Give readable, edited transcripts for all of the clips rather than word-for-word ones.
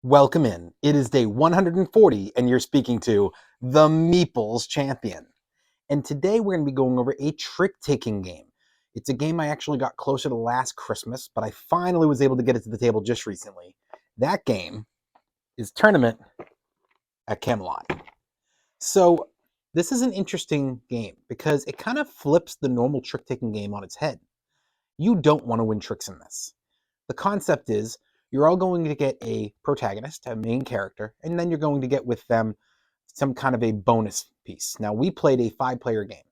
Welcome in. It is day 140, and you're speaking to the Meeples Champion. And today we're going to be going over a trick-taking game. It's a game I actually got closer to last Christmas, but I finally was able to get it to the table just recently. That game is Tournament at Camelot. So this is an interesting game because it kind of flips the normal trick-taking game on its head. You don't want to win tricks in this. The concept is you're all going to get a protagonist, a main character, and then you're going to get with them some kind of a bonus piece. Now, we played a 5-player game,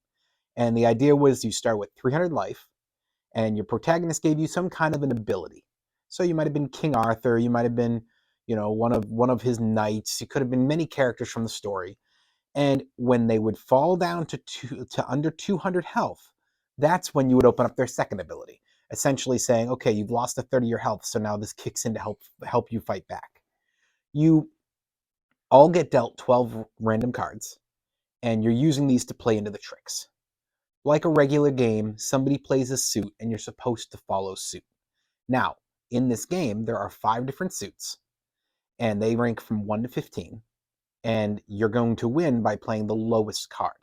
and the idea was you start with 300 life, and your protagonist gave you some kind of an ability. So you might have been King Arthur, you might have been, one of his knights. You could have been many characters from the story. And when they would fall down to under 200 health, that's when you would open up their second ability, essentially saying, okay, you've lost a third of your health, so now this kicks in to help you fight back. You all get dealt 12 random cards, and you're using these to play into the tricks. Like a regular game, somebody plays a suit, and you're supposed to follow suit. Now, in this game, there are 5 different suits, and they rank from 1 to 15. And you're going to win by playing the lowest card.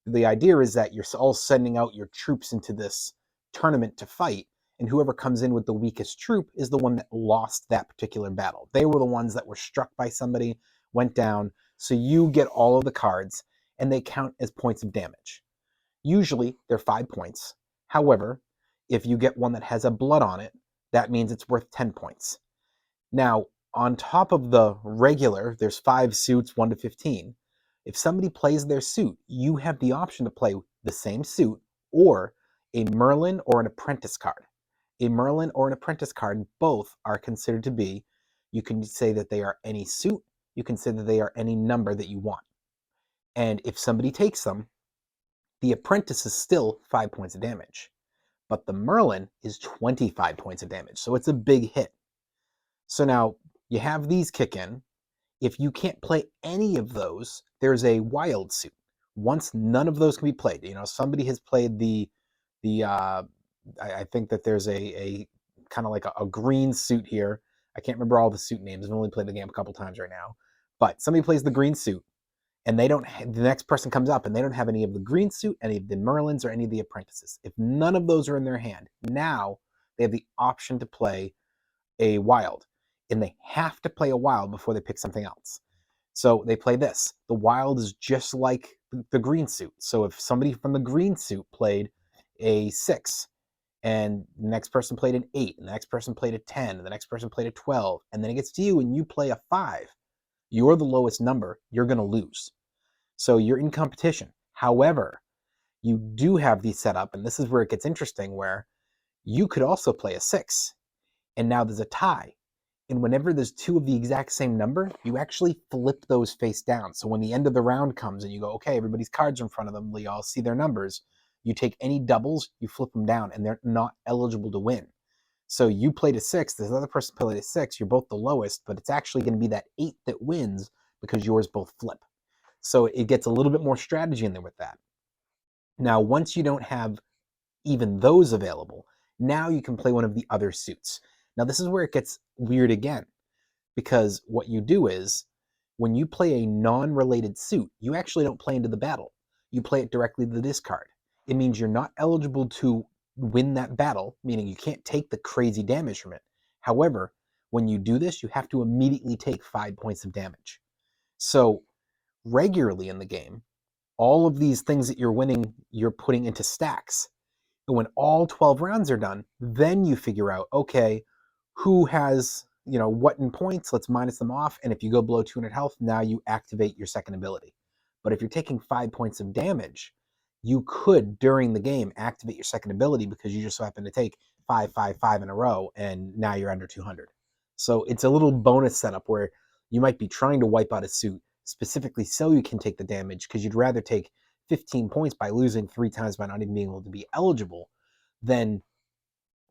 The idea is that you're all sending out your troops into this tournament to fight, and whoever comes in with the weakest troop is the one that lost that particular battle. They were the ones that were struck by somebody, went down, so you get all of the cards, and they count as points of damage. Usually, they're 5 points. However, if you get one that has a blood on it, that means it's worth 10 points. Now, on top of the regular, there's 5 suits, 1 to 15. If somebody plays their suit, you have the option to play the same suit or a Merlin or an Apprentice card. A Merlin or an Apprentice card, both are considered to be, you can say that they are any suit, you can say that they are any number that you want. And if somebody takes them, the Apprentice is still 5 points of damage. But the Merlin is 25 points of damage, so it's a big hit. So now, you have these kick in. If you can't play any of those, there's a wild suit. Once none of those can be played, somebody has played I think that there's a kind of like a green suit here. I can't remember all the suit names. I've only played the game a couple times right now. But somebody plays the green suit, and the next person comes up, and they don't have any of the green suit, any of the Merlins, or any of the Apprentices. If none of those are in their hand, now they have the option to play a wild. And they have to play a wild before they pick something else. So they play this. The wild is just like the green suit. So if somebody from the green suit played a 6, and the next person played an 8, and the next person played a 10, and the next person played a 12, and then it gets to you and you play a 5, you're the lowest number, you're going to lose. So you're in competition. However, you do have these set up, and this is where it gets interesting, where you could also play a 6, and now there's a tie. And whenever there's 2 of the exact same number, you actually flip those face down. So when the end of the round comes and you go, okay, everybody's cards are in front of them, we all see their numbers, you take any doubles, you flip them down, and they're not eligible to win. So you played a 6, this other person played a 6, you're both the lowest, but it's actually going to be that 8 that wins because yours both flip. So it gets a little bit more strategy in there with that. Now, once you don't have even those available, now you can play one of the other suits. Now, this is where it gets weird again, because what you do is, when you play a non-related suit, you actually don't play into the battle. You play it directly to the discard. It means you're not eligible to win that battle, meaning you can't take the crazy damage from it. However, when you do this, you have to immediately take 5 points of damage. So, regularly in the game, all of these things that you're winning, you're putting into stacks. And when all 12 rounds are done, then you figure out, okay, who has, what in points, let's minus them off. And if you go below 200 health, now you activate your second ability. But if you're taking 5 points of damage, you could, during the game, activate your second ability because you just so happen to take 5, 5, 5 in a row, and now you're under 200. So it's a little bonus setup where you might be trying to wipe out a suit specifically so you can take the damage, because you'd rather take 15 points by losing 3 times by not even being able to be eligible than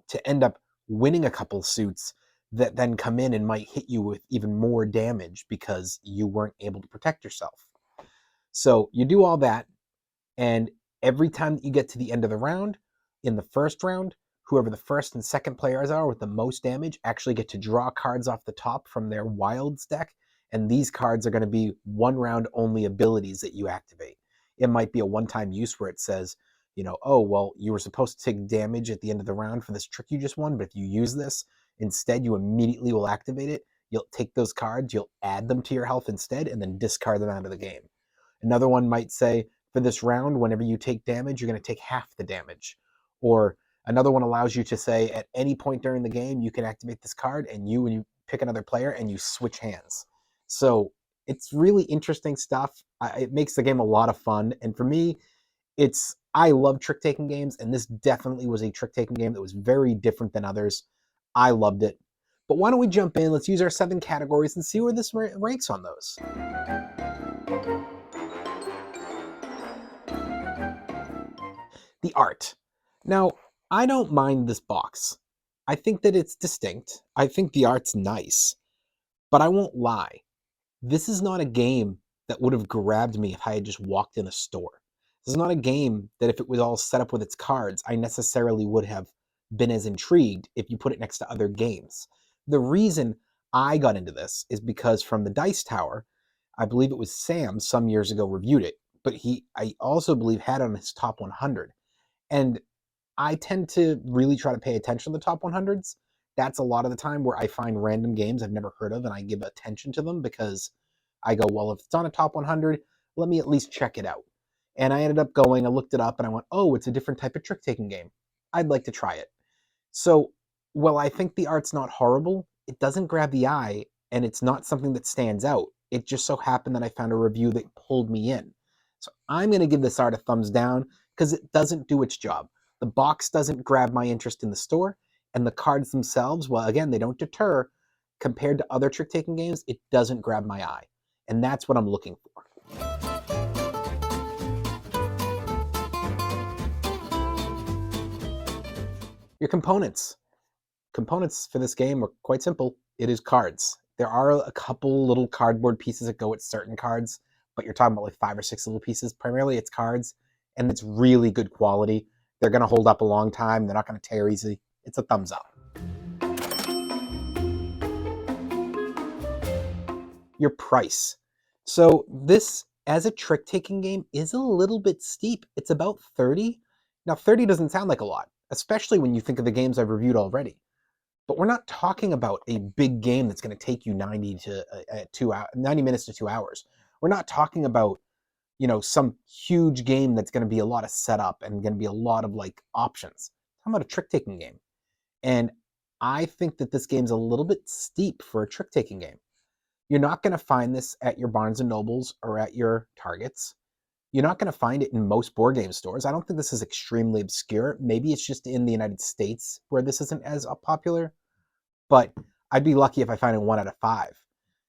to end up winning a couple suits that then come in and might hit you with even more damage because you weren't able to protect yourself. So you do all that, and every time that you get to the end of the round, in the first round, whoever the first and second players are with the most damage actually get to draw cards off the top from their wilds deck, and these cards are going to be one round only abilities that you activate. It might be a one-time use where it says, oh, well, you were supposed to take damage at the end of the round for this trick you just won, but if you use this, instead you immediately will activate it. You'll take those cards, you'll add them to your health instead, and then discard them out of the game. Another one might say, for this round, whenever you take damage, you're going to take half the damage. Or another one allows you to say, at any point during the game, you can activate this card, and you pick another player, and you switch hands. So it's really interesting stuff. It makes the game a lot of fun. And for me, I love trick-taking games, and this definitely was a trick-taking game that was very different than others. I loved it. But why don't we jump in? Let's use our 7 categories and see where this ranks on those. The art. Now, I don't mind this box. I think that it's distinct. I think the art's nice. But I won't lie. This is not a game that would have grabbed me if I had just walked in a store. This is not a game that if it was all set up with its cards, I necessarily would have been as intrigued if you put it next to other games. The reason I got into this is because from the Dice Tower, I believe it was Sam some years ago reviewed it, but I also believe had it on his top 100. And I tend to really try to pay attention to the top 100s. That's a lot of the time where I find random games I've never heard of and I give attention to them because I go, well, if it's on a top 100, let me at least check it out. And I ended up going, I looked it up and I went, oh, it's a different type of trick-taking game. I'd like to try it. So, while I think the art's not horrible, it doesn't grab the eye and it's not something that stands out. It just so happened that I found a review that pulled me in. So I'm going to give this art a thumbs down because it doesn't do its job. The box doesn't grab my interest in the store, and the cards themselves, well, again, they don't deter. Compared to other trick-taking games, it doesn't grab my eye. And that's what I'm looking for. Your components. Components for this game are quite simple. It is cards. There are a couple little cardboard pieces that go with certain cards, but you're talking about like 5 or 6 little pieces. Primarily it's cards, and it's really good quality. They're going to hold up a long time. They're not going to tear easy. It's a thumbs up. Your price. So this, as a trick-taking game, is a little bit steep. It's about $30. Now, $30 doesn't sound like a lot, especially when you think of the games I've reviewed already. But we're not talking about a big game that's going to take you 90 minutes to 2 hours. We're not talking about, some huge game that's going to be a lot of setup and going to be a lot of like options. I'm talking about a trick-taking game. And I think that this game's a little bit steep for a trick-taking game. You're not going to find this at your Barnes & Nobles or at your Targets. You're not going to find it in most board game stores. I don't think this is extremely obscure. Maybe it's just in the United States where this isn't as popular, but I'd be lucky if I find it 1 out of 5.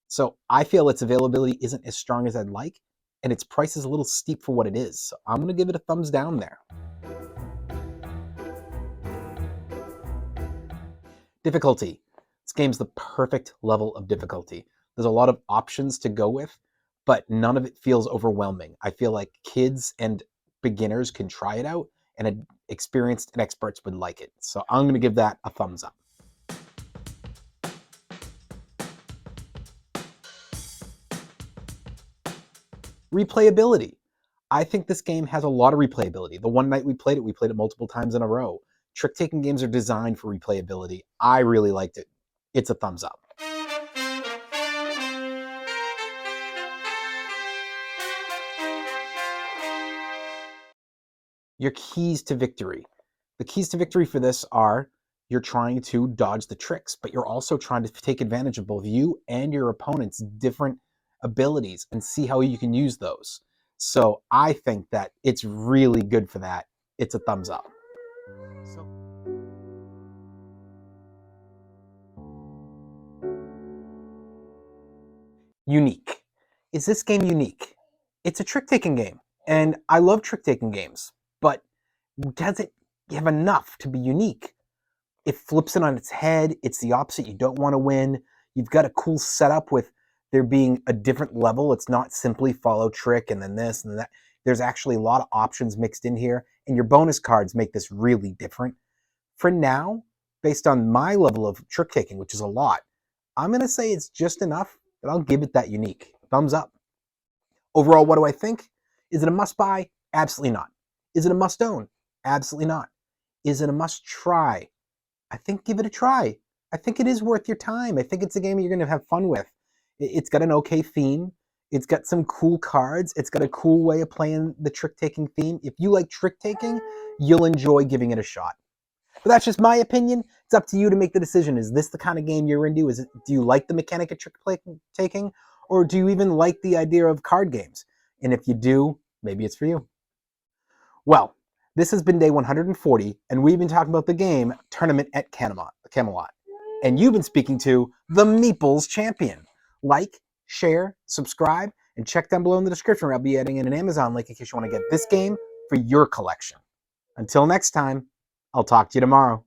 So I feel its availability isn't as strong as I'd like, and its price is a little steep for what it is. So I'm going to give it a thumbs down there. Difficulty. This game's the perfect level of difficulty. There's a lot of options to go with, but none of it feels overwhelming. I feel like kids and beginners can try it out, and experienced and experts would like it. So I'm going to give that a thumbs up. Replayability. I think this game has a lot of replayability. The one night we played it multiple times in a row. Trick-taking games are designed for replayability. I really liked it. It's a thumbs up. Your keys to victory. The keys to victory for this are you're trying to dodge the tricks, but you're also trying to take advantage of both you and your opponent's different abilities and see how you can use those. So I think that it's really good for that. It's a thumbs up. Unique. Is this game unique? It's a trick-taking game, and I love trick-taking games, but does it have enough to be unique? It flips it on its head. It's the opposite. You don't want to win. You've got a cool setup with there being a different level. It's not simply follow trick and then this and that. There's actually a lot of options mixed in here, and your bonus cards make this really different. For now, based on my level of trick taking, which is a lot, I'm going to say it's just enough that I'll give it that unique. Thumbs up. Overall, what do I think? Is it a must buy? Absolutely not. Is it a must own? Absolutely not. Is it a must try? I think give it a try. I think it is worth your time. I think it's a game you're going to have fun with. It's got an okay theme. It's got some cool cards. It's got a cool way of playing the trick-taking theme. If you like trick-taking, you'll enjoy giving it a shot. But that's just my opinion. It's up to you to make the decision. Is this the kind of game you're into? Do you like the mechanic of trick-taking? Or do you even like the idea of card games? And if you do, maybe it's for you. Well, this has been day 140, and we've been talking about the game Tournament at Camelot. And you've been speaking to the Meeples Champion. Like, share, subscribe, and check down below in the description where I'll be adding in an Amazon link in case you want to get this game for your collection. Until next time, I'll talk to you tomorrow.